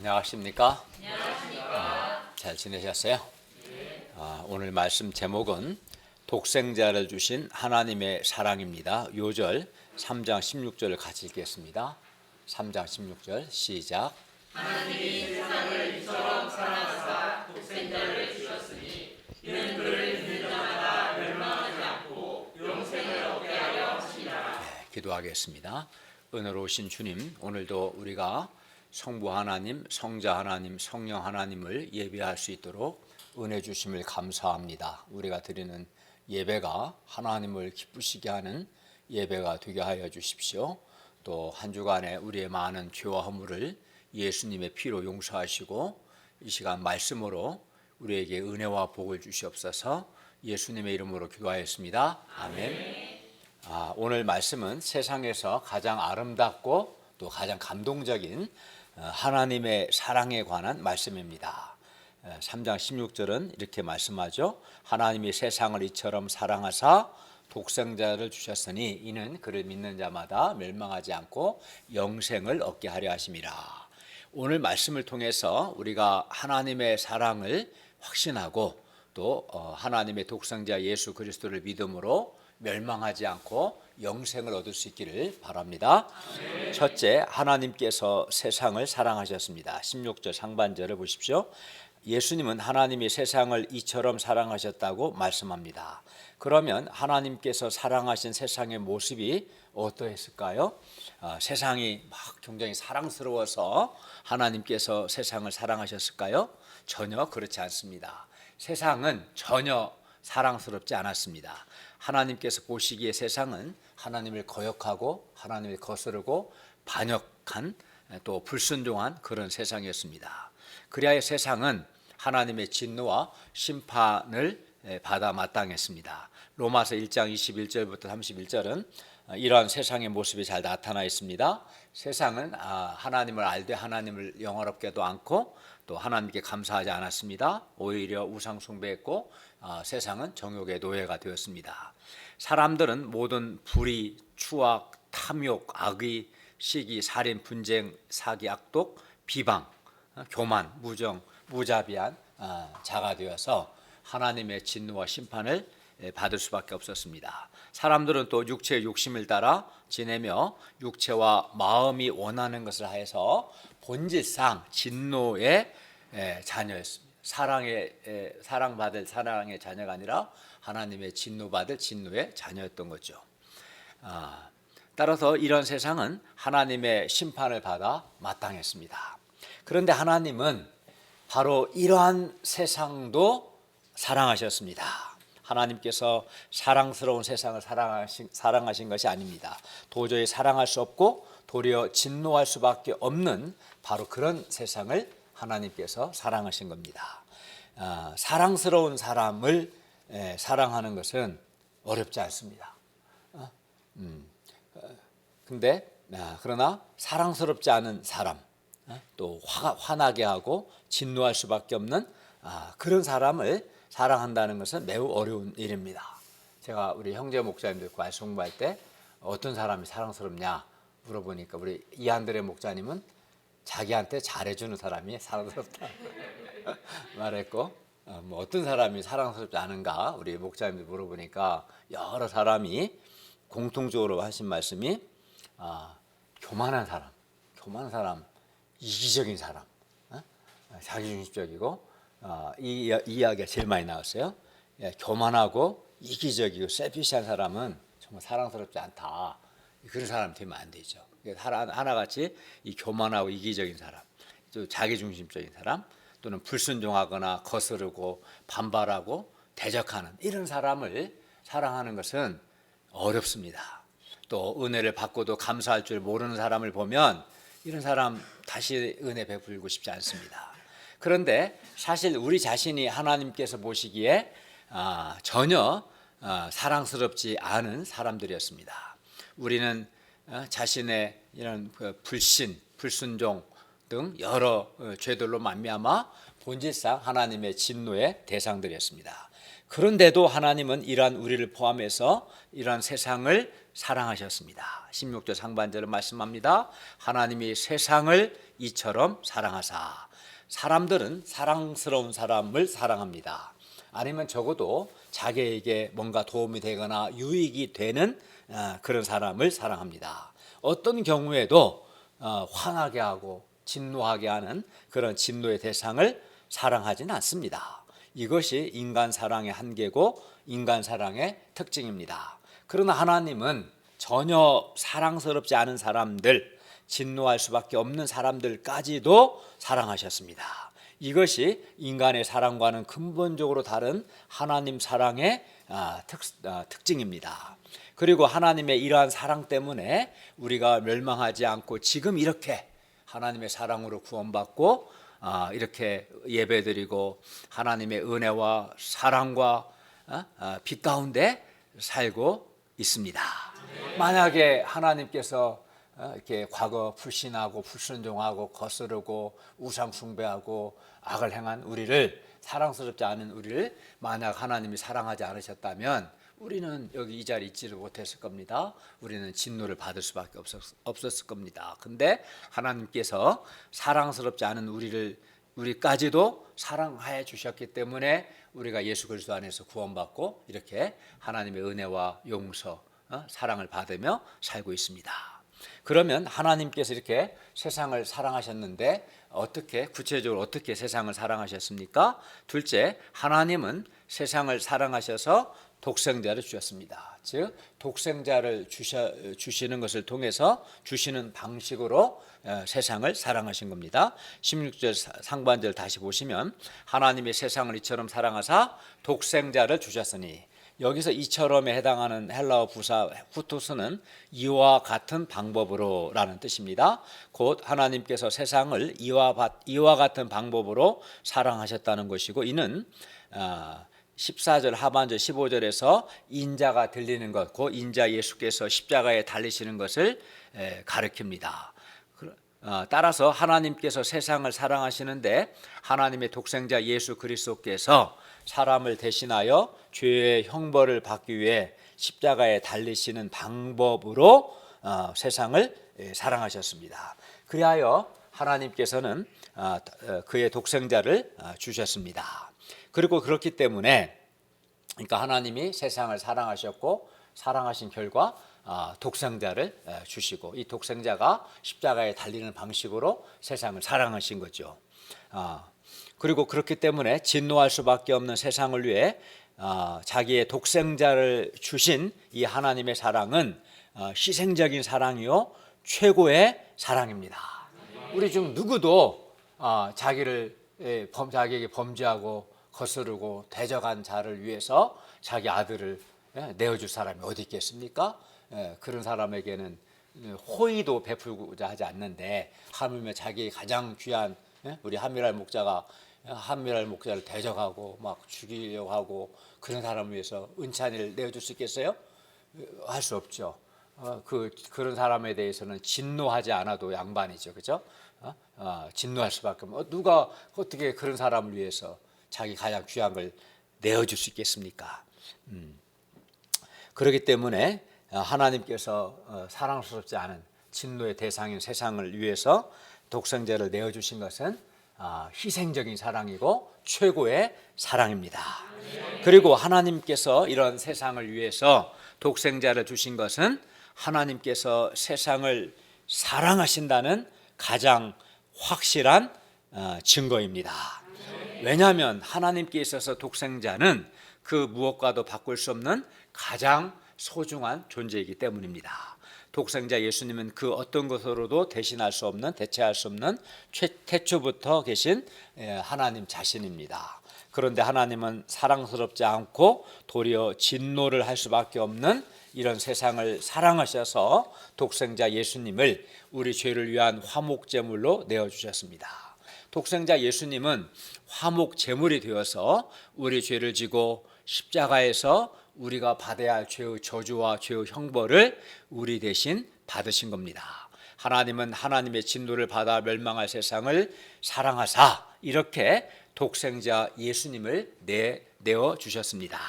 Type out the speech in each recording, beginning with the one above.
안녕하십니까? 잘 지내셨어요? 오늘 말씀 제목은 독생자를 주신 하나님의 사랑입니다. 요절 3장 16절을 같이 읽겠습니다. 3장 16절 시작. 하나님이 세상을 이처럼 사랑하사 독생자를 주셨으니 이는 그를 믿는 자마다 멸망하지 않고 영생을 얻게 하려 하시니라. 기도하겠습니다. 은혜로우신 주님, 오늘도 우리가 성부 하나님, 성자 하나님, 성령 하나님을 예배할 수 있도록 은혜 주심을 감사합니다. 우리가 드리는 예배가 하나님을 기쁘시게 하는 예배가 되게 하여 주십시오. 또 한 주간에 우리의 많은 죄와 허물을 예수님의 피로 용서하시고 이 시간 말씀으로 우리에게 은혜와 복을 주시옵소서. 예수님의 이름으로 기도하였습니다. 아멘. 오늘 말씀은 세상에서 가장 아름답고 또 가장 감동적인 하나님의 사랑에 관한 말씀입니다. 3장 16절은 이렇게 말씀하죠. 하나님이 세상을 이처럼 사랑하사 독생자를 주셨으니 이는 그를 믿는 자마다 멸망하지 않고 영생을 얻게 하려 하심이라. 오늘 말씀을 통해서 우리가 하나님의 사랑을 확신하고 또 하나님의 독생자 예수 그리스도를 믿음으로 멸망하지 않고 영생을 얻을 수 있기를 바랍니다. 첫째, 하나님께서 세상을 사랑하셨습니다. 16절 상반절을 보십시오. 예수님은 하나님이 세상을 이처럼 사랑하셨다고 말씀합니다. 그러면 하나님께서 사랑하신 세상의 모습이 어떠했을까요? 세상이 막 굉장히 사랑스러워서 하나님께서 세상을 사랑하셨을까요? 전혀 그렇지 않습니다. 세상은 전혀 사랑스럽지 않았습니다. 하나님께서 보시기에 세상은 하나님을 거역하고 하나님을 거스르고 반역한 또 불순종한 그런 세상이었습니다. 그리하여 세상은 하나님의 진노와 심판을 받아 마땅했습니다. 로마서 1장 21절부터 31절은 이러한 세상의 모습이 잘 나타나 있습니다. 세상은 하나님을 알되 하나님을 영화롭게도 않고 또 하나님께 감사하지 않았습니다. 오히려 우상 숭배했고 세상은 정욕의 노예가 되었습니다. 사람들은 모든 불의, 추악, 탐욕, 악의, 시기, 살인, 분쟁, 사기, 악독, 비방, 교만, 무정, 무자비한 자가 되어서 하나님의 진노와 심판을 받을 수밖에 없었습니다. 사람들은 또 육체의 욕심을 따라 지내며 육체와 마음이 원하는 것을 해서 본질상 진노의 자녀였습니다. 사랑받을 사랑의 자녀가 아니라 하나님의 진노받을 진노의 자녀였던 거죠. 따라서 이런 세상은 하나님의 심판을 받아 마땅했습니다. 그런데 하나님은 바로 이러한 세상도 사랑하셨습니다. 하나님께서 사랑스러운 세상을 사랑하신 것이 아닙니다. 도저히 사랑할 수 없고 도리어 진노할 수밖에 없는 바로 그런 세상을 하나님께서 사랑하신 겁니다. 사랑스러운 사람을 사랑하는 것은 어렵지 않습니다. 그러나 사랑스럽지 않은 사람, 또 화나게 하고 진노할 수밖에 없는 그런 사람을 사랑한다는 것은 매우 어려운 일입니다. 제가 우리 형제 목사님들 말씀 공부할 때 어떤 사람이 사랑스럽냐 물어보니까 우리 이한드레 목사님은 자기한테 잘해주는 사람이 사랑스럽다 말했고, 어떤 사람이 사랑스럽지 않은가 우리 목사님들 물어보니까 여러 사람이 공통적으로 하신 말씀이 교만한 사람, 이기적인 사람, 자기중심적이고 이 이야기가 제일 많이 나왔어요. 교만하고 이기적이고 셀피시한 사람은 정말 사랑스럽지 않다. 그런 사람 되면 안 되죠. 하나같이 이 교만하고 이기적인 사람, 또 자기중심적인 사람, 또는 불순종하거나 거스르고 반발하고 대적하는 이런 사람을 사랑하는 것은 어렵습니다. 또 은혜를 받고도 감사할 줄 모르는 사람을 보면 이런 사람 다시 은혜 베풀고 싶지 않습니다. 그런데 사실 우리 자신이 하나님께서 보시기에 전혀 사랑스럽지 않은 사람들이었습니다. 우리는 자신의 이런 불신, 불순종 등 여러 죄들로 말미암아 본질상 하나님의 진노의 대상들이었습니다. 그런데도 하나님은 이러한 우리를 포함해서 이러한 세상을 사랑하셨습니다. 16절 상반절은 말씀합니다. 하나님이 세상을 이처럼 사랑하사. 사람들은 사랑스러운 사람을 사랑합니다. 아니면 적어도 자기에게 뭔가 도움이 되거나 유익이 되는 그런 사람을 사랑합니다. 어떤 경우에도 화나게 하고 진노하게 하는 그런 진노의 대상을 사랑하지는 않습니다. 이것이 인간 사랑의 한계고 인간 사랑의 특징입니다. 그러나 하나님은 전혀 사랑스럽지 않은 사람들, 진노할 수밖에 없는 사람들까지도 사랑하셨습니다. 이것이 인간의 사랑과는 근본적으로 다른 하나님 사랑의 특징입니다. 그리고 하나님의 이러한 사랑 때문에 우리가 멸망하지 않고 지금 이렇게 하나님의 사랑으로 구원받고 이렇게 예배드리고 하나님의 은혜와 사랑과 빛 가운데 살고 있습니다. 만약에 하나님께서 이렇게 과거 불신하고 불순종하고 거스르고 우상 숭배하고 악을 행한 우리를, 사랑스럽지 않은 우리를 만약 하나님이 사랑하지 않으셨다면 우리는 여기 이 자리에 있지를 못했을 겁니다. 우리는 진노를 받을 수밖에 없었을 겁니다. 근데 하나님께서 사랑스럽지 않은 우리까지도 사랑하여 주셨기 때문에 우리가 예수 그리스도 안에서 구원받고 이렇게 하나님의 은혜와 용서, 사랑을 받으며 살고 있습니다. 그러면 하나님께서 이렇게 세상을 사랑하셨는데 구체적으로 어떻게 세상을 사랑하셨습니까? 둘째, 하나님은 세상을 사랑하셔서 독생자를 주셨습니다. 즉 독생자를 주시는 것을 통해서, 주시는 방식으로 세상을 사랑하신 겁니다. 16절 상반절 다시 보시면 하나님이 세상을 이처럼 사랑하사 독생자를 주셨으니, 여기서 이처럼에 해당하는 헬라어 부사 후투스는 이와 같은 방법으로 라는 뜻입니다. 곧 하나님께서 세상을 이와 같은 방법으로 사랑하셨다는 것이고, 이는 14절 하반절 15절에서 인자가 들리는 것, 그 인자 예수께서 십자가에 달리시는 것을 가리킵니다. 따라서 하나님께서 세상을 사랑하시는데 하나님의 독생자 예수 그리스도께서 사람을 대신하여 죄의 형벌을 받기 위해 십자가에 달리시는 방법으로 세상을 사랑하셨습니다. 그리하여 하나님께서는 그의 독생자를 주셨습니다. 그리고 그렇기 때문에, 그러니까 하나님이 세상을 사랑하셨고 사랑하신 결과 독생자를 주시고, 이 독생자가 십자가에 달리는 방식으로 세상을 사랑하신 거죠. 그리고 그렇기 때문에 진노할 수밖에 없는 세상을 위해 자기의 독생자를 주신 이 하나님의 사랑은 희생적인 사랑이요 최고의 사랑입니다. 우리 중 누구도 자기에게 범죄하고 거스르고 대적한 자를 위해서 자기 아들을 내어줄 사람이 어디 있겠습니까? 그런 사람에게는 호의도 베풀고자 하지 않는데, 하물며 자기 가장 귀한 우리 한미랄 목자가 한미랄 목자를 대적하고 막 죽이려고 하고 그런 사람을 위해서 은찬이를 내어줄 수 있겠어요? 할 수 없죠. 그런 사람에 대해서는 진노하지 않아도 양반이죠, 그렇죠? 진노할 수밖에 없는, 누가 어떻게 그런 사람을 위해서 자기 가장 귀한 걸 내어줄 수 있겠습니까? 그렇기 때문에 하나님께서 사랑스럽지 않은 진노의 대상인 세상을 위해서 독생자를 내어주신 것은 희생적인 사랑이고 최고의 사랑입니다. 그리고 하나님께서 이런 세상을 위해서 독생자를 주신 것은 하나님께서 세상을 사랑하신다는 가장 확실한 증거입니다. 왜냐하면 하나님께 있어서 독생자는 그 무엇과도 바꿀 수 없는 가장 소중한 존재이기 때문입니다. 독생자 예수님은 그 어떤 것으로도 대신할 수 없는, 대체할 수 없는 태초부터 계신 하나님 자신입니다. 그런데 하나님은 사랑스럽지 않고 도리어 진노를 할 수밖에 없는 이런 세상을 사랑하셔서 독생자 예수님을 우리 죄를 위한 화목제물로 내어주셨습니다. 독생자 예수님은 화목제물이 되어서 우리 죄를 지고 십자가에서 우리가 받아야 할 죄의 저주와 죄의 형벌을 우리 대신 받으신 겁니다. 하나님은 하나님의 진노를 받아 멸망할 세상을 사랑하사 이렇게 독생자 예수님을 내어 주셨습니다.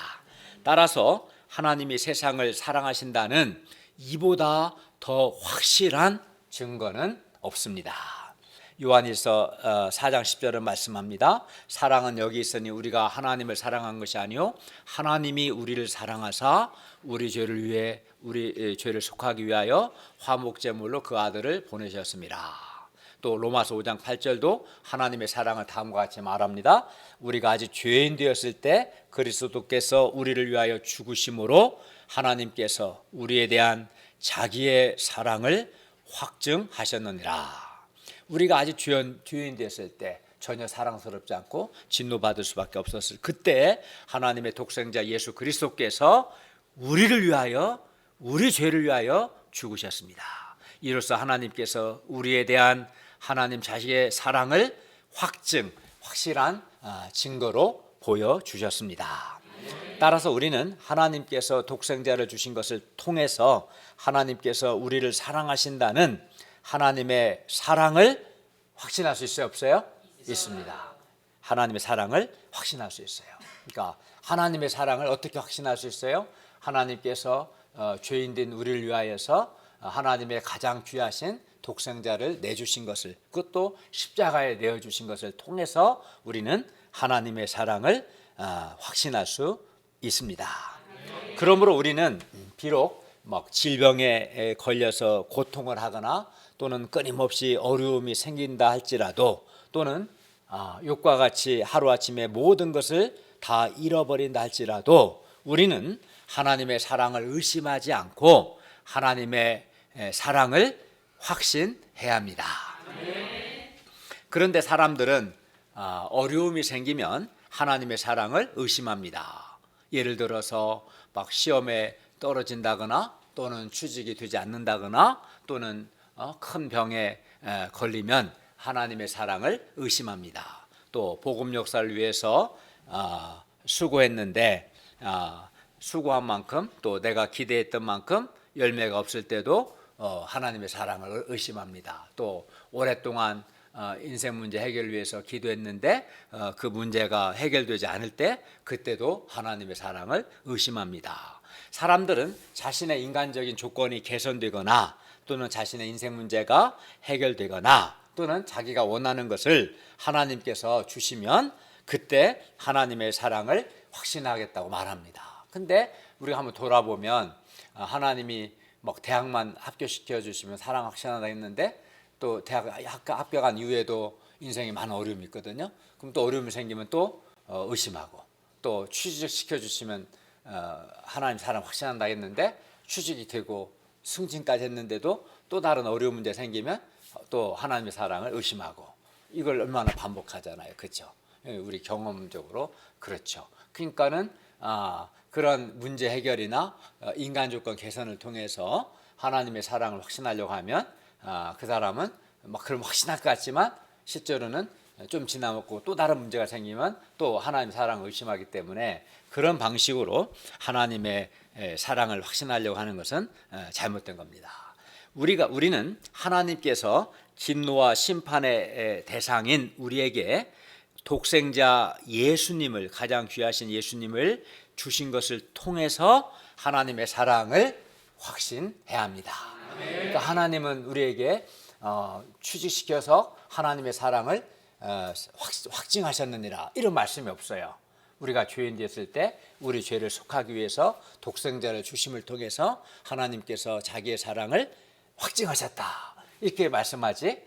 따라서 하나님이 세상을 사랑하신다는 이보다 더 확실한 증거는 없습니다. 요한일서 4장 10절은 말씀합니다. 사랑은 여기 있으니 우리가 하나님을 사랑한 것이 아니요 하나님이 우리를 사랑하사 우리 죄를 속하기 위하여 화목제물로 그 아들을 보내셨습니다. 또 로마서 5장 8절도 하나님의 사랑을 다음과 같이 말합니다. 우리가 아직 죄인 되었을 때 그리스도께서 우리를 위하여 죽으심으로 하나님께서 우리에 대한 자기의 사랑을 확증하셨느니라. 우리가 아직 죄인 됐을 때 전혀 사랑스럽지 않고 진노받을 수밖에 없었을 그때 하나님의 독생자 예수 그리스도께서 우리를 위하여 우리 죄를 위하여 죽으셨습니다. 이로써 하나님께서 우리에 대한 하나님 자식의 사랑을 확실한 증거로 보여주셨습니다. 따라서 우리는 하나님께서 독생자를 주신 것을 통해서 하나님께서 우리를 사랑하신다는 하나님의 사랑을 확신할 수 있어요? 없어요? 있습니다. 하나님의 사랑을 확신할 수 있어요. 그러니까 하나님의 사랑을 어떻게 확신할 수 있어요? 하나님께서 죄인된 우리를 위하여서 하나님의 가장 귀하신 독생자를 내주신 것을, 그것도 십자가에 내어주신 것을 통해서 우리는 하나님의 사랑을 확신할 수 있습니다. 그러므로 우리는 비록 질병에 걸려서 고통을 하거나 또는 끊임없이 어려움이 생긴다 할지라도 또는 욕과 같이 하루아침에 모든 것을 다 잃어버린다 할지라도 우리는 하나님의 사랑을 의심하지 않고 하나님의 사랑을 확신해야 합니다. 그런데 사람들은 어려움이 생기면 하나님의 사랑을 의심합니다. 예를 들어서 시험에 떨어진다거나 또는 취직이 되지 않는다거나 또는 큰 병에 걸리면 하나님의 사랑을 의심합니다. 또 복음 역사를 위해서 수고했는데 수고한 만큼 또 내가 기대했던 만큼 열매가 없을 때도 하나님의 사랑을 의심합니다. 또 오랫동안 인생 문제 해결을 위해서 기도했는데 그 문제가 해결되지 않을 때 그때도 하나님의 사랑을 의심합니다. 사람들은 자신의 인간적인 조건이 개선되거나 또는 자신의 인생 문제가 해결되거나 또는 자기가 원하는 것을 하나님께서 주시면 그때 하나님의 사랑을 확신하겠다고 말합니다. 근데 우리가 한번 돌아보면 하나님이 대학만 합격시켜 주시면 사랑 확신한다 했는데 또 대학 합격한 이후에도 인생에 많은 어려움이 있거든요. 그럼 또 어려움이 생기면 또 의심하고 또 취직시켜 주시면 하나님 사랑 확신한다 했는데 취직이 되고 승진까지 했는데도 또 다른 어려운 문제 생기면 또 하나님의 사랑을 의심하고 이걸 얼마나 반복하잖아요. 그렇죠? 우리 경험적으로 그렇죠. 그러니까는 그런 문제 해결이나 인간 조건 개선을 통해서 하나님의 사랑을 확신하려고 하면 그 사람은 그럼 확신할 것 같지만 실제로는 좀 지나먹고 또 다른 문제가 생기면 또 하나님의 사랑을 의심하기 때문에 그런 방식으로 하나님의 사랑을 확신하려고 하는 것은 잘못된 겁니다. 우리는 하나님께서 진노와 심판의 대상인 우리에게 독생자 예수님을, 가장 귀하신 예수님을 주신 것을 통해서 하나님의 사랑을 확신해야 합니다. 그러니까 하나님은 우리에게 취직시켜서 하나님의 사랑을 확증하셨느니라 이런 말씀이 없어요. 우리가 죄인 되었을 때 우리 죄를 속하기 위해서 독생자를 주심을 통해서 하나님께서 자기의 사랑을 확증하셨다 이렇게 말씀하지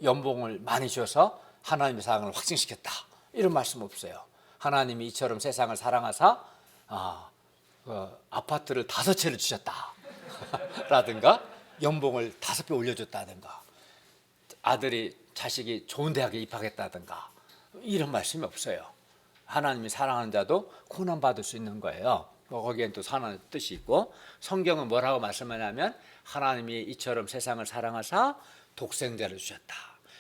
연봉을 많이 줘서 하나님의 사랑을 확증시켰다 이런 말씀 없어요. 하나님이 이처럼 세상을 사랑하사 아파트를 5채를 주셨다 라든가 연봉을 5배 올려줬다든가 자식이 좋은 대학에 입학했다든가 이런 말씀이 없어요. 하나님이 사랑하는 자도 고난받을 수 있는 거예요. 거기엔 또 사랑의 뜻이 있고 성경은 뭐라고 말씀하냐면 하나님이 이처럼 세상을 사랑하사 독생자를 주셨다.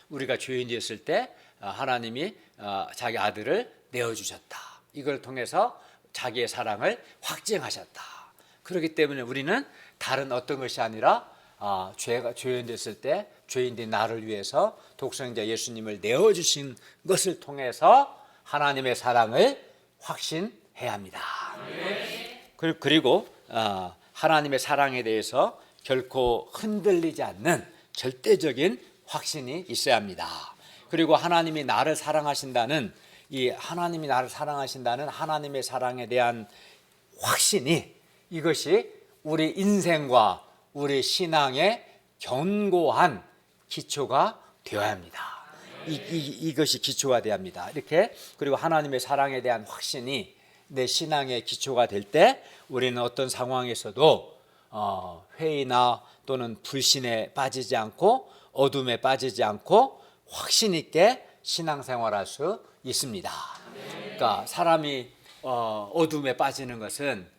우리가 죄인이었을 때 하나님이 자기 아들을 내어주셨다. 이걸 통해서 자기의 사랑을 확증하셨다. 그렇기 때문에 우리는 다른 어떤 것이 아니라 죄인 됐을 때 죄인된 나를 위해서 독생자 예수님을 내어주신 것을 통해서 하나님의 사랑을 확신해야 합니다. 그리고 하나님의 사랑에 대해서 결코 흔들리지 않는 절대적인 확신이 있어야 합니다. 그리고 하나님이 나를 사랑하신다는 하나님의 사랑에 대한 확신이, 이것이 우리 인생과 우리 신앙의 견고한 기초가 되어야 합니다. 이것이 기초가 되어야 합니다. 이렇게, 그리고 하나님의 사랑에 대한 확신이 내 신앙의 기초가 될 때 우리는 어떤 상황에서도 회의나 또는 불신에 빠지지 않고 어둠에 빠지지 않고 확신 있게 신앙생활할 수 있습니다. 그러니까 사람이 어둠에 빠지는 것은,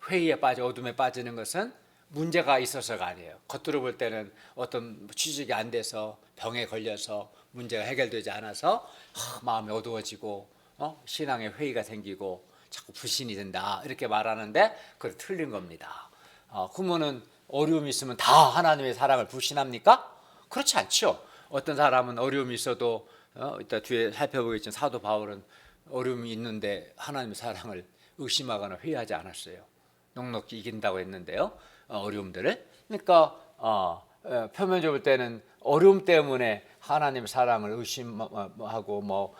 회의에 빠져 어둠에 빠지는 것은 문제가 있어서가 아니에요. 겉으로 볼 때는 어떤 취직이 안 돼서, 병에 걸려서 문제가 해결되지 않아서 마음이 어두워지고 신앙에 회의가 생기고 자꾸 불신이 된다, 이렇게 말하는데 그건 틀린 겁니다. 그러면은 어려움이 있으면 다 하나님의 사랑을 불신합니까? 그렇지 않죠. 어떤 사람은 어려움이 있어도 이따 뒤에 살펴보겠지만 사도 바울은 어려움이 있는데 하나님의 사랑을 의심하거나 회의하지 않았어요. 넉넉히 이긴다고 했는데요, 어려움들을. 그러니까 표면적으로 볼 때는 어려움 때문에 하나님의 사랑을 의심하고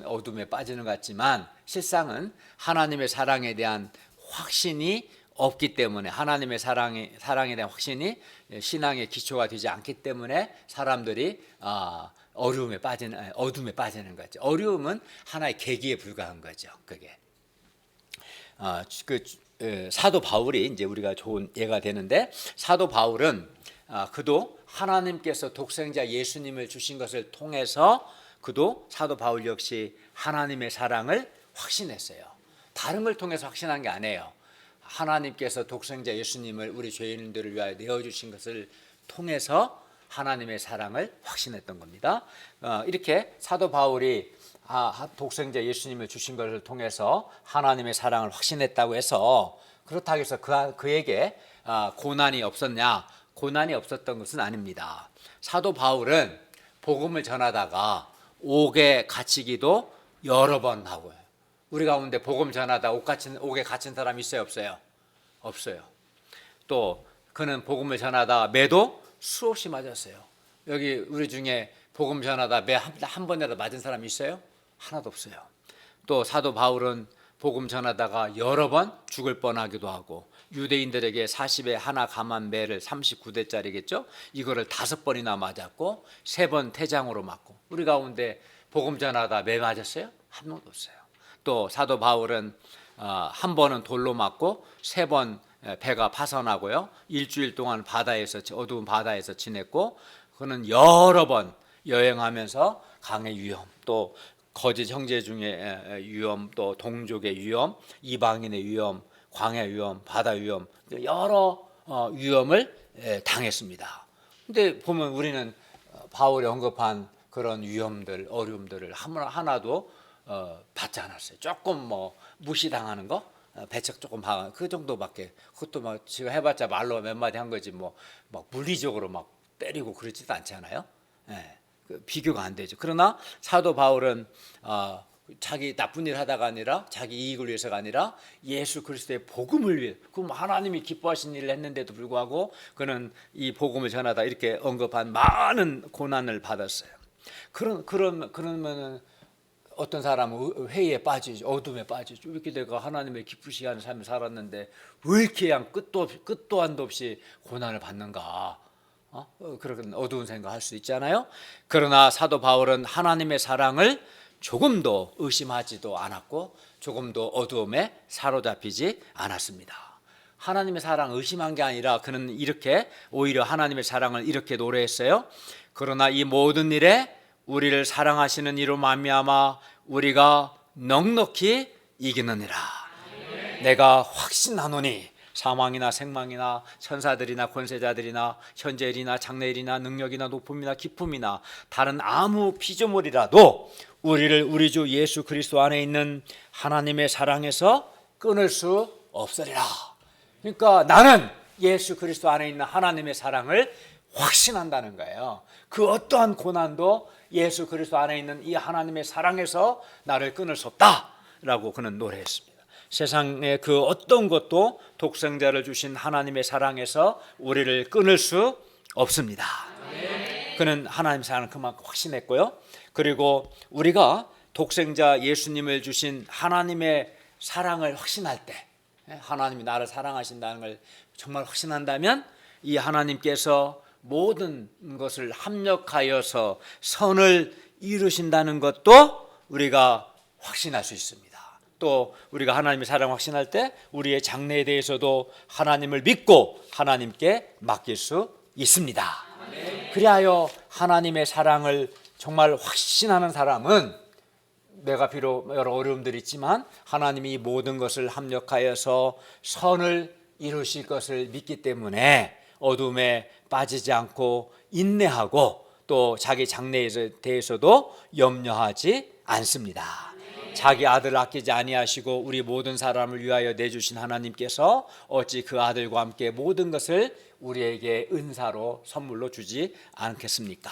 어둠에 빠지는 것 같지만, 실상은 하나님의 사랑에 대한 확신이 없기 때문에, 하나님의 사랑에 대한 확신이 신앙의 기초가 되지 않기 때문에 사람들이 어둠에 빠지는 거죠. 어려움은 하나의 계기에 불과한 거죠. 그게 사도 바울이 이제 우리가 좋은 예가 되는데, 사도 바울은 그도 하나님께서 독생자 예수님을 주신 것을 통해서 사도 바울 역시 하나님의 사랑을 확신했어요. 다른 걸 통해서 확신한 게 아니에요. 하나님께서 독생자 예수님을 우리 죄인들을 위하여 내어주신 것을 통해서 하나님의 사랑을 확신했던 겁니다. 이렇게 사도 바울이 독생자 예수님을 주신 것을 통해서 하나님의 사랑을 확신했다고 해서, 그렇다고 해서 그에게 고난이 없었냐? 고난이 없었던 것은 아닙니다. 사도 바울은 복음을 전하다가 옥에 갇히기도 여러 번 하고요. 우리 가운데 복음 전하다 옥에 갇힌 사람 있어요, 없어요? 없어요. 또 그는 복음을 전하다 매도 수없이 맞았어요. 여기 우리 중에 복음 전하다 매 한 번이라도 맞은 사람 있어요? 하나도 없어요. 또 사도 바울은 복음 전하다가 여러 번 죽을 뻔하기도 하고, 유대인들에게 40에 하나 감한 매를 39대짜리겠죠? 이거를 5번이나 맞았고 3번 태장으로 맞고. 우리 가운데 복음 전하다 매 맞았어요? 한 명도 없어요. 또 사도 바울은 한 번은 돌로 맞고 3번 배가 파선하고요, 일주일 동안 어두운 바다에서 지냈고, 그는 여러 번 여행하면서 강의 위험, 또 거짓 형제 중에 위험, 또 동족의 위험, 이방인의 위험, 광야 위험, 바다 위험, 여러 위험을 당했습니다. 근데 보면 우리는 바울이 언급한 그런 위험들, 어려움들을 하나도 받지 않았어요. 조금 무시당하는 거, 배척 조금 당하는 그 정도밖에. 그것도 지금 해봤자 말로 몇 마디 한 거지 막 물리적으로 막 때리고 그러지도 않잖아요. 비교가 안 되죠. 그러나 사도 바울은 자기 나쁜 일 하다가 아니라, 자기 이익을 위해서가 아니라 예수 그리스도의 복음을 위해, 그럼 하나님이 기뻐하신 일을 했는데도 불구하고 그는 이 복음을 전하다 이렇게 언급한 많은 고난을 받았어요. 그러면은 어떤 사람은 회의에 빠지죠, 어둠에 빠지죠. 이렇게 내가 하나님의 기쁘시게 하는 삶을 살았는데 왜 이렇게 그냥 끝도 한도 없이 고난을 받는가? 그런 어두운 생각할 수 있잖아요. 그러나 사도 바울은 하나님의 사랑을 조금도 의심하지도 않았고 조금도 어두움에 사로잡히지 않았습니다. 하나님의 사랑을 의심한 게 아니라 그는 이렇게 오히려 하나님의 사랑을 이렇게 노래했어요. 그러나 이 모든 일에 우리를 사랑하시는 이로 말미암아 우리가 넉넉히 이기느니라. 내가 확신하노니 사망이나 생망이나 천사들이나 권세자들이나 현재일이나 장래일이나 능력이나 높음이나 기품이나 다른 아무 피조물이라도 우리를 우리 주 예수 그리스도 안에 있는 하나님의 사랑에서 끊을 수 없으리라. 그러니까 나는 예수 그리스도 안에 있는 하나님의 사랑을 확신한다는 거예요. 그 어떠한 고난도 예수 그리스도 안에 있는 이 하나님의 사랑에서 나를 끊을 수 없다라고 그는 노래했습니다. 세상의 그 어떤 것도 독생자를 주신 하나님의 사랑에서 우리를 끊을 수 없습니다. 그는 하나님 사랑을 그만큼 확신했고요. 그리고 우리가 독생자 예수님을 주신 하나님의 사랑을 확신할 때, 하나님이 나를 사랑하신다는 걸 정말 확신한다면 이 하나님께서 모든 것을 합력하여서 선을 이루신다는 것도 우리가 확신할 수 있습니다. 또 우리가 하나님의 사랑을 확신할 때 우리의 장래에 대해서도 하나님을 믿고 하나님께 맡길 수 있습니다. 그리하여 하나님의 사랑을 정말 확신하는 사람은 내가 비록 여러 어려움들이 있지만 하나님이 이 모든 것을 합력하여서 선을 이루실 것을 믿기 때문에 어둠에 빠지지 않고 인내하고 또 자기 장래에 대해서도 염려하지 않습니다. 자기 아들을 아끼지 아니하시고 우리 모든 사람을 위하여 내주신 하나님께서 어찌 그 아들과 함께 모든 것을 우리에게 은사로 선물로 주지 않겠습니까?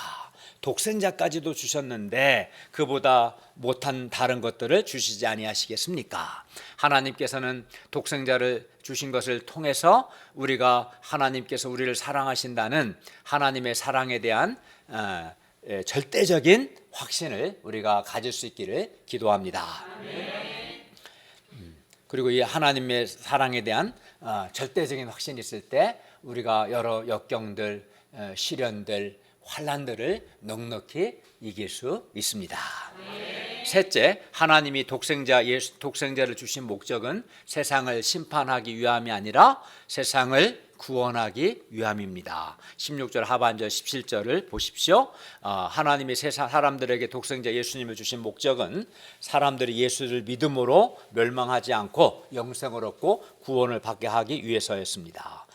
독생자까지도 주셨는데 그보다 못한 다른 것들을 주시지 아니하시겠습니까? 하나님께서는 독생자를 주신 것을 통해서 우리가 하나님께서 우리를 사랑하신다는 하나님의 사랑에 대한 절대적인 확신을 우리가 가질 수 있기를 기도합니다. 그리고 이 하나님의 사랑에 대한 절대적인 확신이 있을 때 우리가 여러 역경들, 시련들, 환난들을 넉넉히 이길 수 있습니다. 셋째, 하나님이 독생자를 주신 목적은 세상을 심판하기 위함이 아니라 세상을 구원하기 위함입니다. 16절 하반절 17절을 보십시오. 하나님이 사람들에게 독생자 예수님을 주신 목적은 사람들이 예수를 믿음으로 멸망하지 않고 영생을 얻고 구원을 받게 하기 위해서였습니다.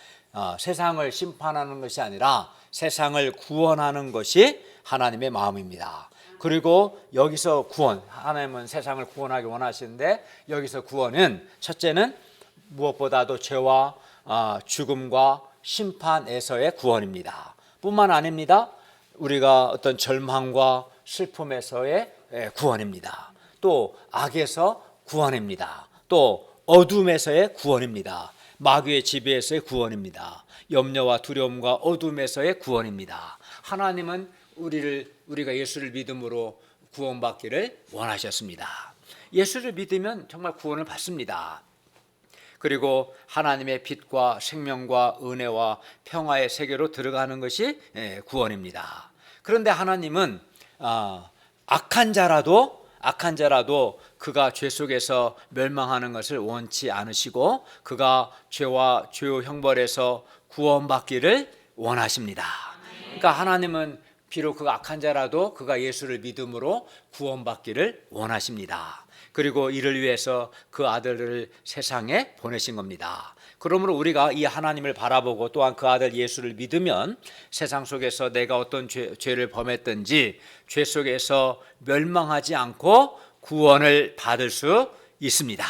세상을 심판하는 것이 아니라 세상을 구원하는 것이 하나님의 마음입니다. 그리고 여기서 구원, 하나님은 세상을 구원하기 원하시는데 여기서 구원은 첫째는 무엇보다도 죄와 죽음과 심판에서의 구원입니다. 뿐만 아닙니다. 우리가 어떤 절망과 슬픔에서의 구원입니다. 또 악에서 구원입니다. 또 어둠에서의 구원입니다. 마귀의 지배에서의 구원입니다. 염려와 두려움과 어둠에서의 구원입니다. 하나님은 우리가 예수를 믿음으로 구원받기를 원하셨습니다. 예수를 믿으면 정말 구원을 받습니다. 그리고 하나님의 빛과 생명과 은혜와 평화의 세계로 들어가는 것이 구원입니다. 그런데 하나님은 악한 자라도 그가 죄 속에서 멸망하는 것을 원치 않으시고 그가 죄와 죄의 형벌에서 구원받기를 원하십니다. 그러니까 하나님은 비록 그가 악한 자라도 그가 예수를 믿음으로 구원받기를 원하십니다. 그리고 이를 위해서 그 아들을 세상에 보내신 겁니다. 그러므로 우리가 이 하나님을 바라보고 또한 그 아들 예수를 믿으면 세상 속에서 내가 어떤 죄를 범했든지 죄 속에서 멸망하지 않고 구원을 받을 수 있습니다.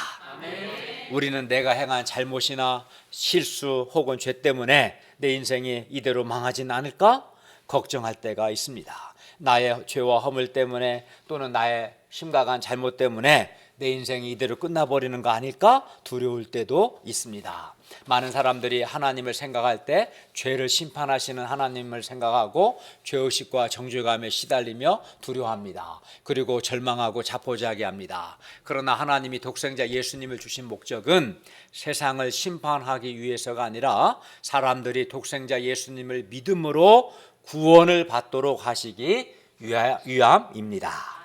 우리는 내가 행한 잘못이나 실수 혹은 죄 때문에 내 인생이 이대로 망하진 않을까 걱정할 때가 있습니다. 나의 죄와 허물 때문에 또는 나의 심각한 잘못 때문에 내 인생이 이대로 끝나버리는 거 아닐까 두려울 때도 있습니다. 많은 사람들이 하나님을 생각할 때 죄를 심판하시는 하나님을 생각하고 죄의식과 정죄감에 시달리며 두려워합니다. 그리고 절망하고 자포자기합니다. 그러나 하나님이 독생자 예수님을 주신 목적은 세상을 심판하기 위해서가 아니라 사람들이 독생자 예수님을 믿음으로 구원을 받도록 하시기 위함입니다.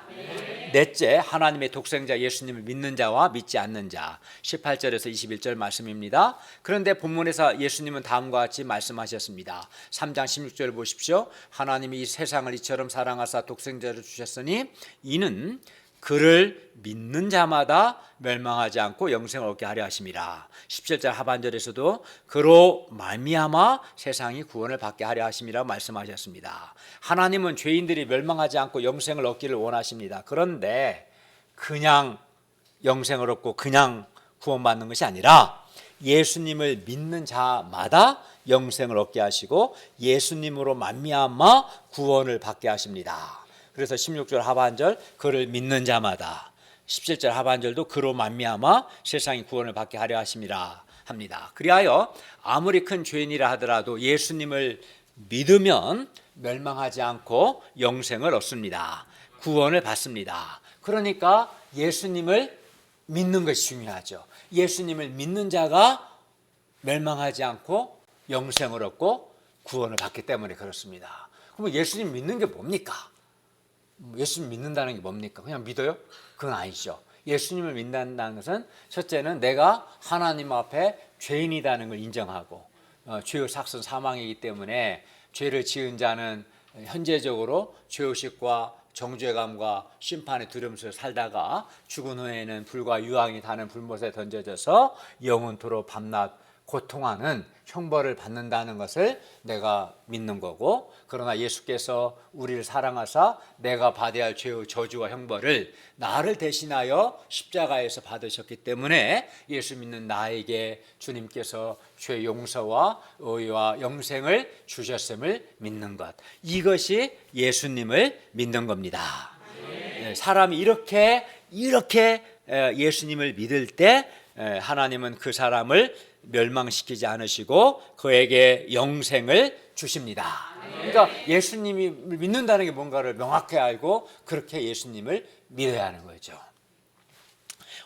넷째, 하나님의 독생자 예수님을 믿는 자와 믿지 않는 자. 18절에서 21절 말씀입니다. 그런데 본문에서 예수님은 다음과 같이 말씀하셨습니다. 3장 16절을 보십시오. 하나님이 이 세상을 이처럼 사랑하사 독생자를 주셨으니 이는 그를 믿는 자마다 멸망하지 않고 영생을 얻게 하려 하심이라. 17절 하반절에서도 그로 말미암아 세상이 구원을 받게 하려 하심이라 말씀하셨습니다. 하나님은 죄인들이 멸망하지 않고 영생을 얻기를 원하십니다. 그런데 그냥 영생을 얻고 그냥 구원받는 것이 아니라 예수님을 믿는 자마다 영생을 얻게 하시고 예수님으로 말미암아 구원을 받게 하십니다. 그래서 16절 하반절 그를 믿는 자마다 17절 하반절도 그로 말미암아 세상이 구원을 받게 하려 하심이라 합니다. 그리하여 아무리 큰 죄인이라 하더라도 예수님을 믿으면 멸망하지 않고 영생을 얻습니다. 구원을 받습니다. 그러니까 예수님을 믿는 것이 중요하죠. 예수님을 믿는 자가 멸망하지 않고 영생을 얻고 구원을 받기 때문에 그렇습니다. 그럼 예수님 믿는 게 뭡니까? 예수님 믿는다는 게 뭡니까? 그냥 믿어요? 그건 아니죠. 예수님을 믿는다는 것은 첫째는 내가 하나님 앞에 죄인이라는 걸 인정하고 죄의 삭은 사망이기 때문에 죄를 지은 자는 현재적으로 죄의식과 정죄감과 심판의 두려움 속에 살다가 죽은 후에는 불과 유황이 타는 불못에 던져져서 영원토록 밤낮 고통하는 형벌을 받는다는 것을 내가 믿는 거고, 그러나 예수께서 우리를 사랑하사 내가 받아야 할 죄의 저주와 형벌을 나를 대신하여 십자가에서 받으셨기 때문에 예수 믿는 나에게 주님께서 죄 용서와 의와 영생을 주셨음을 믿는 것, 이것이 예수님을 믿는 겁니다. 사람이 이렇게 예수님을 믿을 때 하나님은 그 사람을 멸망시키지 않으시고 그에게 영생을 주십니다. 그러니까 예수님이 믿는다는 게 뭔가를 명확히 알고 그렇게 예수님을 믿어야 하는 거죠.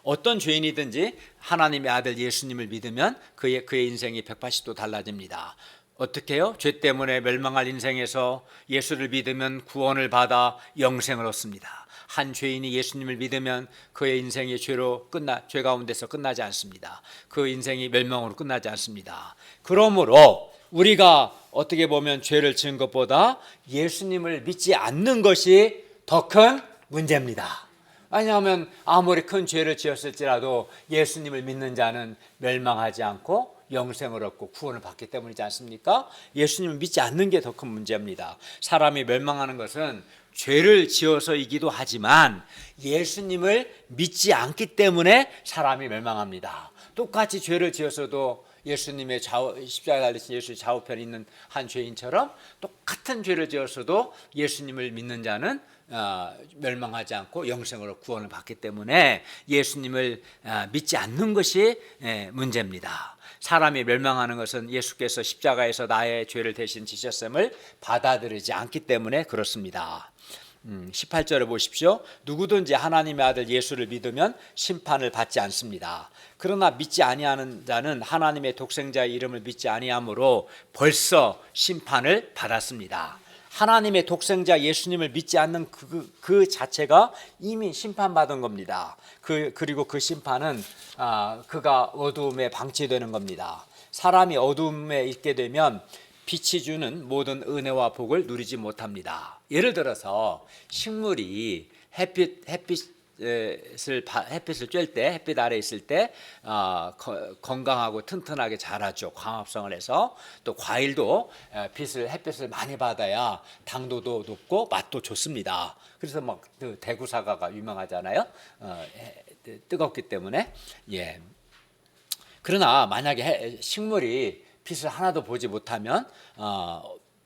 어떤 죄인이든지 하나님의 아들 예수님을 믿으면 그의 인생이 180도 달라집니다. 어떻게 해요? 죄 때문에 멸망할 인생에서 예수를 믿으면 구원을 받아 영생을 얻습니다. 한 죄인이 예수님을 믿으면 그의 인생이 죄 가운데서 끝나지 않습니다. 그 인생이 멸망으로 끝나지 않습니다. 그러므로 우리가 어떻게 보면 죄를 지은 것보다 예수님을 믿지 않는 것이 더 큰 문제입니다. 왜냐하면 아무리 큰 죄를 지었을지라도 예수님을 믿는 자는 멸망하지 않고 영생을 얻고 구원을 받기 때문이지 않습니까? 예수님을 믿지 않는 게 더 큰 문제입니다. 사람이 멸망하는 것은 죄를 지어서이기도 하지만 예수님을 믿지 않기 때문에 사람이 멸망합니다. 똑같이 죄를 지어서도 예수님의 십자가에 달리신 예수의 좌우편에 있는 한 죄인처럼 똑같은 죄를 지어서도 예수님을 믿는 자는 멸망하지 않고 영생으로 구원을 받기 때문에 예수님을 믿지 않는 것이 문제입니다. 사람이 멸망하는 것은 예수께서 십자가에서 나의 죄를 대신 지셨음을 받아들이지 않기 때문에 그렇습니다. 18절을 보십시오. 누구든지 하나님의 아들 예수를 믿으면 심판을 받지 않습니다. 그러나 믿지 아니하는 자는 하나님의 독생자의 이름을 믿지 아니하므로 벌써 심판을 받았습니다. 하나님의 독생자 예수님을 믿지 않는 그 자체가 이미 심판받은 겁니다. 그리고 그 심판은 그가 어두움에 방치되는 겁니다. 사람이 어두움에 있게 되면 빛이 주는 모든 은혜와 복을 누리지 못합니다. 예를 들어서 식물이 햇빛을 쬐 때, 햇빛 아래 있을 때 건강하고 튼튼하게 자라죠. 광합성을 해서. 또 과일도 햇빛을 많이 받아야 당도도 높고 맛도 좋습니다. 그래서 막 대구 사과가 유명하잖아요. 뜨겁기 때문에. 예. 그러나 만약에 식물이 빛을 하나도 보지 못하면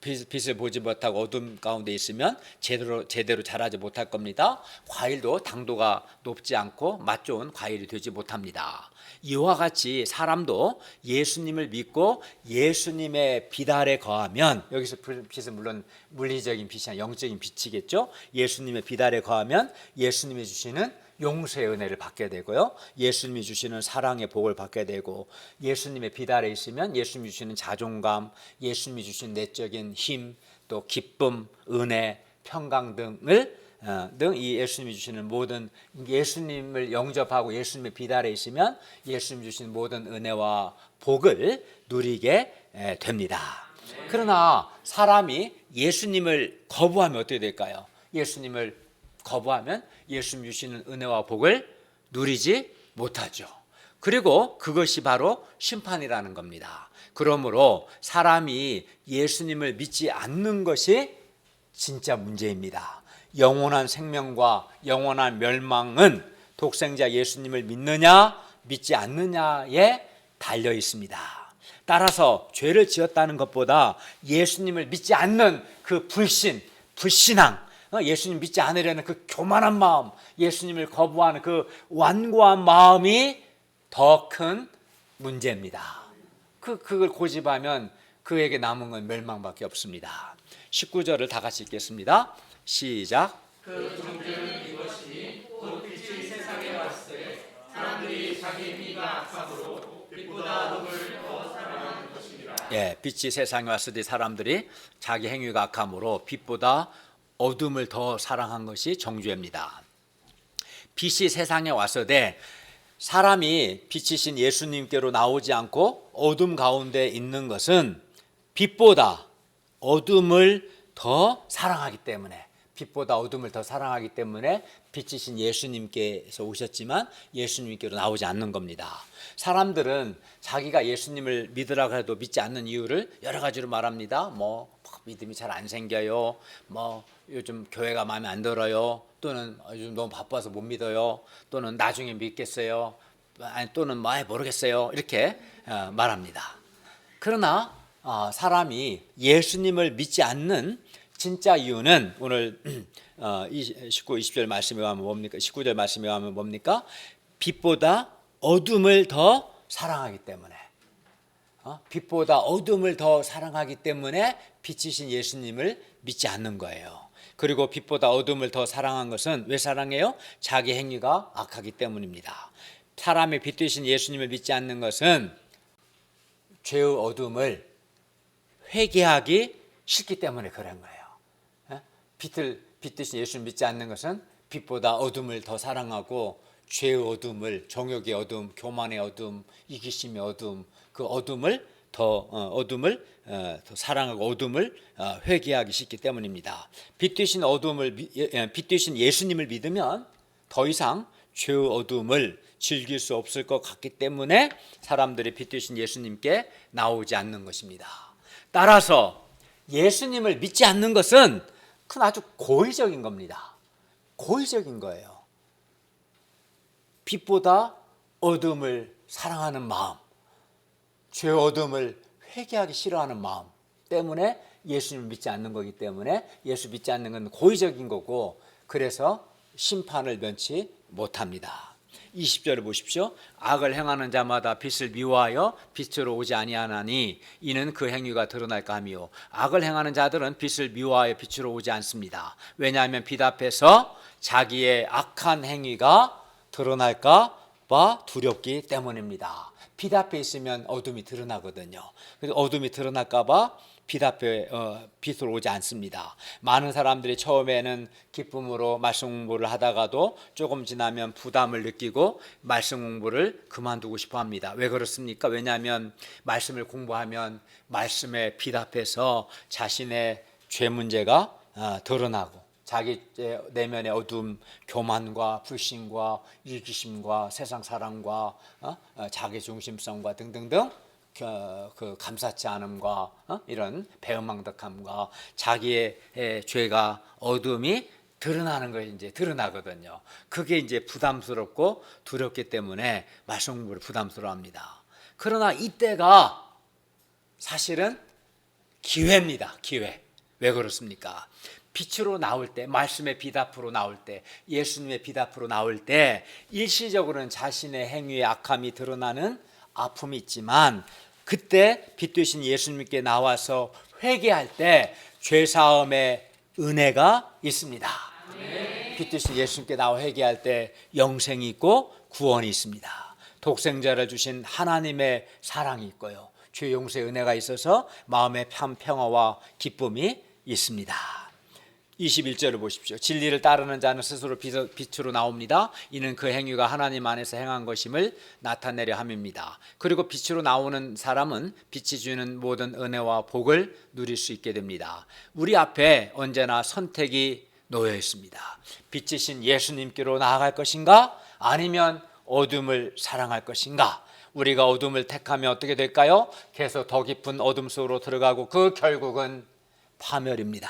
빛을 보지 못하고 어둠 가운데 있으면 제대로 자라지 못할 겁니다. 과일도 당도가 높지 않고 맛 좋은 과일이 되지 못합니다. 이와 같이 사람도 예수님을 믿고 예수님의 빛 아래 거하면, 여기서 빛은 물론 물리적인 빛이 아니라 영적인 빛이겠죠. 예수님의 빛 아래 거하면 예수님이 주시는 용서의 은혜를 받게 되고요, 예수님이 주시는 사랑의 복을 받게 되고, 예수님의 빛 아래 있으면 예수님이 주시는 자존감, 예수님이 주시는 내적인 힘, 또 기쁨, 은혜, 평강 등을 이 예수님이 주시는 모든, 예수님을 영접하고 예수님의 빛 아래 있으면 예수님이 주시는 모든 은혜와 복을 누리게 됩니다. 그러나 사람이 예수님을 거부하면 어떻게 될까요? 예수님을 거부하면 예수님 주시는 은혜와 복을 누리지 못하죠. 그리고 그것이 바로 심판이라는 겁니다. 그러므로 사람이 예수님을 믿지 않는 것이 진짜 문제입니다. 영원한 생명과 영원한 멸망은 독생자 예수님을 믿느냐 믿지 않느냐에 달려 있습니다. 따라서 죄를 지었다는 것보다 예수님을 믿지 않는 그 불신앙, 예수님 믿지 않으려는 그 교만한 마음, 예수님을 거부하는 그 완고한 마음이 더 큰 문제입니다. 그걸 고집하면 그에게 남은 건 멸망밖에 없습니다. 19절을 다 같이 읽겠습니다. 시작. 그 정죄는 이것이 곧 빛이 세상에 왔을 때 사람들이 자기 행위가 악함으로 빛보다 어둠을 더 사랑하는 것입니다. 예, 빛이 세상에 왔을 때 사람들이 자기 행위가 악함으로 빛보다 어둠을 더 사랑한 것이 정죄입니다. 빛이 세상에 왔을 때 사람이 빛이신 예수님께로 나오지 않고 어둠 가운데 있는 것은 빛보다 어둠을 더 사랑하기 때문에, 빛보다 어둠을 더 사랑하기 때문에 빛이신 예수님께서 오셨지만 예수님께로 나오지 않는 겁니다. 사람들은 자기가 예수님을 믿으라고 해도 믿지 않는 이유를 여러 가지로 말합니다. 믿음이 잘 안 생겨요. 요즘 교회가 마음에 안 들어요. 또는 요즘 너무 바빠서 못 믿어요. 또는 나중에 믿겠어요. 또는 모르겠어요. 이렇게 말합니다. 그러나 사람이 예수님을 믿지 않는 진짜 이유는 오늘 19, 20절 말씀에 가면 뭡니까? 19절 말씀에 가면 뭡니까? 빛보다 어둠을 더 사랑하기 때문에, 빛보다 어둠을 더 사랑하기 때문에 빛이신 예수님을 믿지 않는 거예요. 그리고 빛보다 어둠을 더 사랑한 것은 왜 사랑해요? 자기 행위가 악하기 때문입니다. 사람의 빛 되신 예수님을 믿지 않는 것은 죄의 어둠을 회개하기 싫기 때문에 그런 거예요. 빛 되신 예수님을 믿지 않는 것은 빛보다 어둠을 더 사랑하고 죄의 어둠을, 정욕의 어둠, 교만의 어둠, 이기심의 어둠, 그 어둠을 더 사랑하고 어둠을 회개하기 싫기 때문입니다. 빛 되신 예수님을 믿으면 더 이상 죄의 어둠을 즐길 수 없을 것 같기 때문에 사람들이 빛 되신 예수님께 나오지 않는 것입니다. 따라서 예수님을 믿지 않는 것은 그건 아주 고의적인 겁니다. 고의적인 거예요. 빛보다 어둠을 사랑하는 마음, 죄의 어둠을 회개하기 싫어하는 마음 때문에 예수님을 믿지 않는 거기 때문에 예수 믿지 않는 건 고의적인 거고, 그래서 심판을 면치 못합니다. 20절을 보십시오. 악을 행하는 자마다 빛을 미워하여 빛으로 오지 아니하나니 이는 그 행위가 드러날까 하미요. 악을 행하는 자들은 빛을 미워하여 빛으로 오지 않습니다. 왜냐하면 빛 앞에서 자기의 악한 행위가 드러날까 봐 두렵기 때문입니다. 빛 앞에 있으면 어둠이 드러나거든요. 그래서 어둠이 드러날까 봐 빛 앞에 빛으로 오지 않습니다. 많은 사람들이 처음에는 기쁨으로 말씀 공부를 하다가도 조금 지나면 부담을 느끼고 말씀 공부를 그만두고 싶어 합니다. 왜 그렇습니까? 왜냐하면 말씀을 공부하면 말씀의 빛 앞에서 자신의 죄 문제가 드러나고 자기 내면의 어둠, 교만과 불신과 이기심과 세상 사랑과 자기 중심성과 등등등 그 감사치 않음과 이런 배은망덕함과 자기의 죄가 어둠이 드러나는 거 이제 드러나거든요. 그게 이제 부담스럽고 두렵기 때문에 말씀 공부를 부담스러워합니다. 그러나 이때가 사실은 기회입니다. 기회. 왜 그렇습니까? 빛으로 나올 때, 말씀의 빛 앞으로 나올 때, 예수님의 빛 앞으로 나올 때 일시적으로는 자신의 행위의 악함이 드러나는 아픔이 있지만 그때 빛 되신 예수님께 나와서 회개할 때 죄사함의 은혜가 있습니다. 빛 되신 예수님께 나와 회개할 때 영생이 있고 구원이 있습니다. 독생자를 주신 하나님의 사랑이 있고요, 죄 용서의 은혜가 있어서 마음의 평화와 기쁨이 있습니다. 21절을 보십시오. 진리를 따르는 자는 스스로 빛으로 나옵니다. 이는 그 행위가 하나님 안에서 행한 것임을 나타내려 함입니다. 그리고 빛으로 나오는 사람은 빛이 주는 모든 은혜와 복을 누릴 수 있게 됩니다. 우리 앞에 언제나 선택이 놓여 있습니다. 빛이신 예수님께로 나아갈 것인가? 아니면 어둠을 사랑할 것인가? 우리가 어둠을 택하면 어떻게 될까요? 계속 더 깊은 어둠 속으로 들어가고 그 결국은 파멸입니다.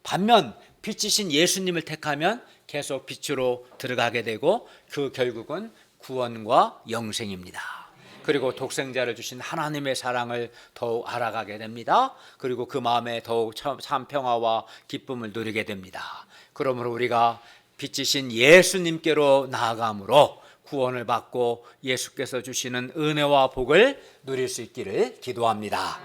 반면 빛이신 예수님을 택하면 계속 빛으로 들어가게 되고 그 결국은 구원과 영생입니다. 그리고 독생자를 주신 하나님의 사랑을 더욱 알아가게 됩니다. 그리고 그 마음에 더욱 참 평화와 기쁨을 누리게 됩니다. 그러므로 우리가 빛이신 예수님께로 나아감으로 구원을 받고 예수께서 주시는 은혜와 복을 누릴 수 있기를 기도합니다.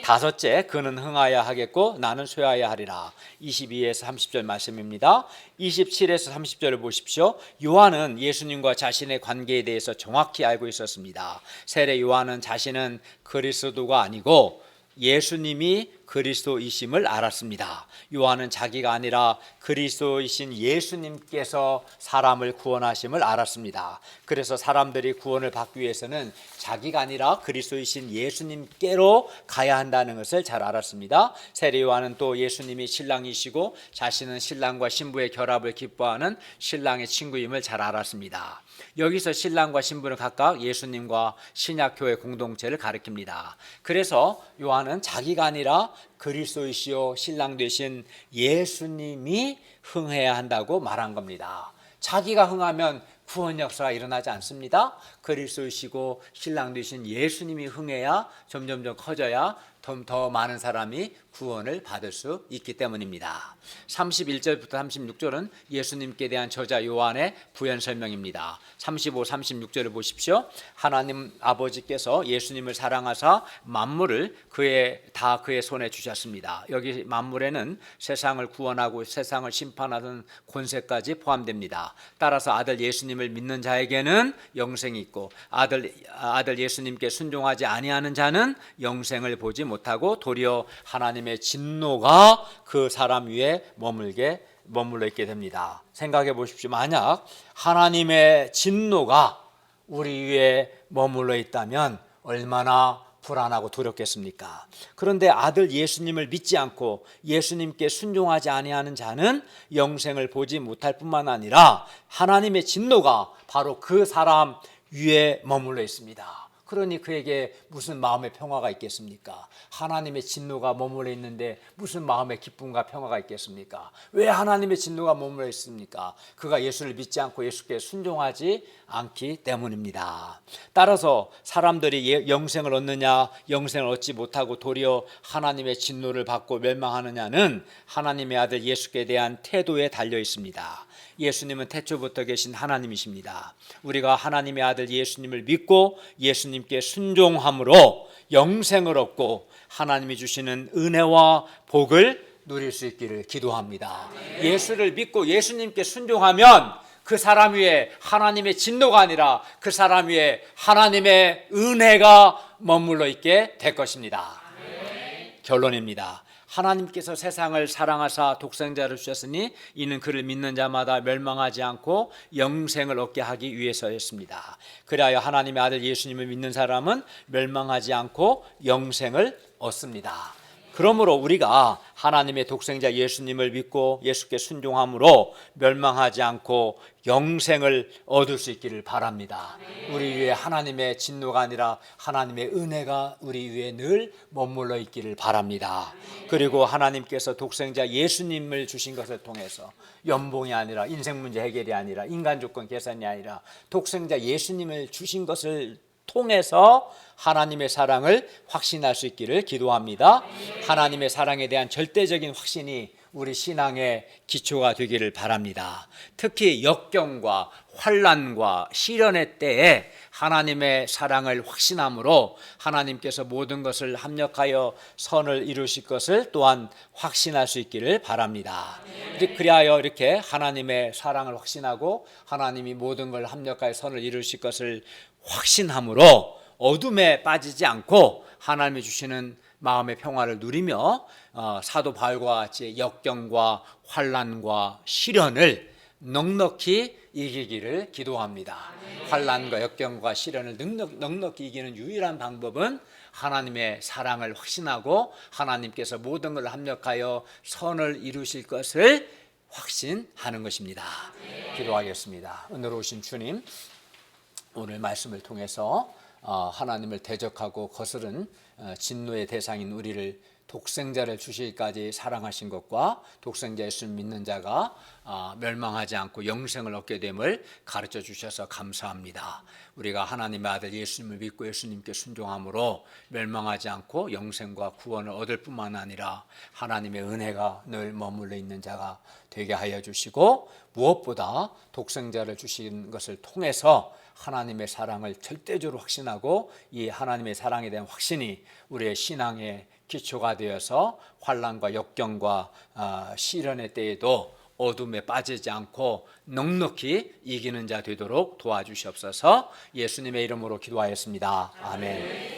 다섯째, 그는 흥하여야 하겠고 나는 쇠하여야 하리라. 22에서 30절 말씀입니다. 27에서 30절을 보십시오. 요한은 예수님과 자신의 관계에 대해서 정확히 알고 있었습니다. 세례 요한은 자신은 그리스도가 아니고 예수님이 그리스도이심을 알았습니다. 요한은 자기가 아니라 그리스도이신 예수님께서 사람을 구원하심을 알았습니다. 그래서 사람들이 구원을 받기 위해서는 자기가 아니라 그리스도이신 예수님께로 가야 한다는 것을 잘 알았습니다. 세례 요한은 또 예수님이 신랑이시고 자신은 신랑과 신부의 결합을 기뻐하는 신랑의 친구임을 잘 알았습니다. 여기서 신랑과 신부는 각각 예수님과 신약교회 공동체를 가리킵니다. 그래서 요한은 자기가 아니라 그리스도이시요 신랑 되신 예수님이 흥해야 한다고 말한 겁니다. 자기가 흥하면 구원 역사가 일어나지 않습니다. 그리스도이시고 신랑 되신 예수님이 흥해야 점점점 커져야 더 많은 사람이 구원을 받을 수 있기 때문입니다. 31절부터 36절은 예수님께 대한 저자 요한의 부연 설명입니다. 35, 36절을 보십시오. 하나님 아버지께서 예수님을 사랑하사 만물을 다 그의 손에 주셨습니다. 여기 만물에는 세상을 구원하고 세상을 심판하는 권세까지 포함됩니다. 따라서 아들 예수님을 믿는 자에게는 영생이 있고 아들 예수님께 순종하지 아니하는 자는 영생을 보지 못하고 도리어 하나님의 진노가 그 사람 위에 머물러 있게 됩니다. 생각해 보십시오. 만약 하나님의 진노가 우리 위에 머물러 있다면 얼마나 불안하고 두렵겠습니까? 그런데 아들 예수님을 믿지 않고 예수님께 순종하지 아니하는 자는 영생을 보지 못할 뿐만 아니라 하나님의 진노가 바로 그 사람 위에 머물러 있습니다. 그러니 그에게 무슨 마음의 평화가 있겠습니까? 하나님의 진노가 머물러 있는데 무슨 마음의 기쁨과 평화가 있겠습니까? 왜 하나님의 진노가 머물러 있습니까? 그가 예수를 믿지 않고 예수께 순종하지 않기 때문입니다. 따라서 사람들이 영생을 얻느냐 영생을 얻지 못하고 도리어 하나님의 진노를 받고 멸망하느냐는 하나님의 아들 예수께 대한 태도에 달려 있습니다. 예수님은 태초부터 계신 하나님이십니다. 우리가 하나님의 아들 예수님을 믿고 예수님께 순종함으로 영생을 얻고 하나님이 주시는 은혜와 복을 누릴 수 있기를 기도합니다. 예수를 믿고 예수님께 순종하면 그 사람 위에 하나님의 진노가 아니라 그 사람 위에 하나님의 은혜가 머물러 있게 될 것입니다. 결론입니다. 하나님께서 세상을 사랑하사 독생자를 주셨으니 이는 그를 믿는 자마다 멸망하지 않고 영생을 얻게 하기 위해서였습니다. 그리하여 하나님의 아들 예수님을 믿는 사람은 멸망하지 않고 영생을 얻습니다. 그러므로 우리가 하나님의 독생자 예수님을 믿고 예수께 순종함으로 멸망하지 않고 영생을 얻을 수 있기를 바랍니다. 우리 위에 하나님의 진노가 아니라 하나님의 은혜가 우리 위에 늘 머물러 있기를 바랍니다. 그리고 하나님께서 독생자 예수님을 주신 것을 통해서 연봉이 아니라 인생 문제 해결이 아니라 인간 조건 계산이 아니라 독생자 예수님을 주신 것을 통해서 하나님의 사랑을 확신할 수 있기를 기도합니다. 하나님의 사랑에 대한 절대적인 확신이 우리 신앙의 기초가 되기를 바랍니다. 특히 역경과 환난과 시련의 때에 하나님의 사랑을 확신함으로 하나님께서 모든 것을 합력하여 선을 이루실 것을 또한 확신할 수 있기를 바랍니다. 그리하여 이렇게 하나님의 사랑을 확신하고 하나님이 모든 걸 합력하여 선을 이루실 것을 확신함으로 어둠에 빠지지 않고 하나님이 주시는 마음의 평화를 누리며 사도 바울과 같이 역경과 환난과 시련을 넉넉히 이기기를 기도합니다. 환난과 역경과 시련을 넉넉히 이기는 유일한 방법은 하나님의 사랑을 확신하고 하나님께서 모든 걸 합력하여 선을 이루실 것을 확신하는 것입니다. 기도하겠습니다. 은혜로우신 주님, 오늘 말씀을 통해서 하나님을 대적하고 거스른 진노의 대상인 우리를 독생자를 주시기까지 사랑하신 것과 독생자 예수를 믿는 자가 멸망하지 않고 영생을 얻게 됨을 가르쳐 주셔서 감사합니다. 우리가 하나님의 아들 예수님을 믿고 예수님께 순종함으로 멸망하지 않고 영생과 구원을 얻을 뿐만 아니라 하나님의 은혜가 늘 머물러 있는 자가 되게 하여 주시고, 무엇보다 독생자를 주신 것을 통해서 하나님의 사랑을 절대적으로 확신하고 이 하나님의 사랑에 대한 확신이 우리의 신앙의 기초가 되어서 환난과 역경과 시련의 때에도 어둠에 빠지지 않고 넉넉히 이기는 자 되도록 도와주시옵소서. 예수님의 이름으로 기도하였습니다. 아멘.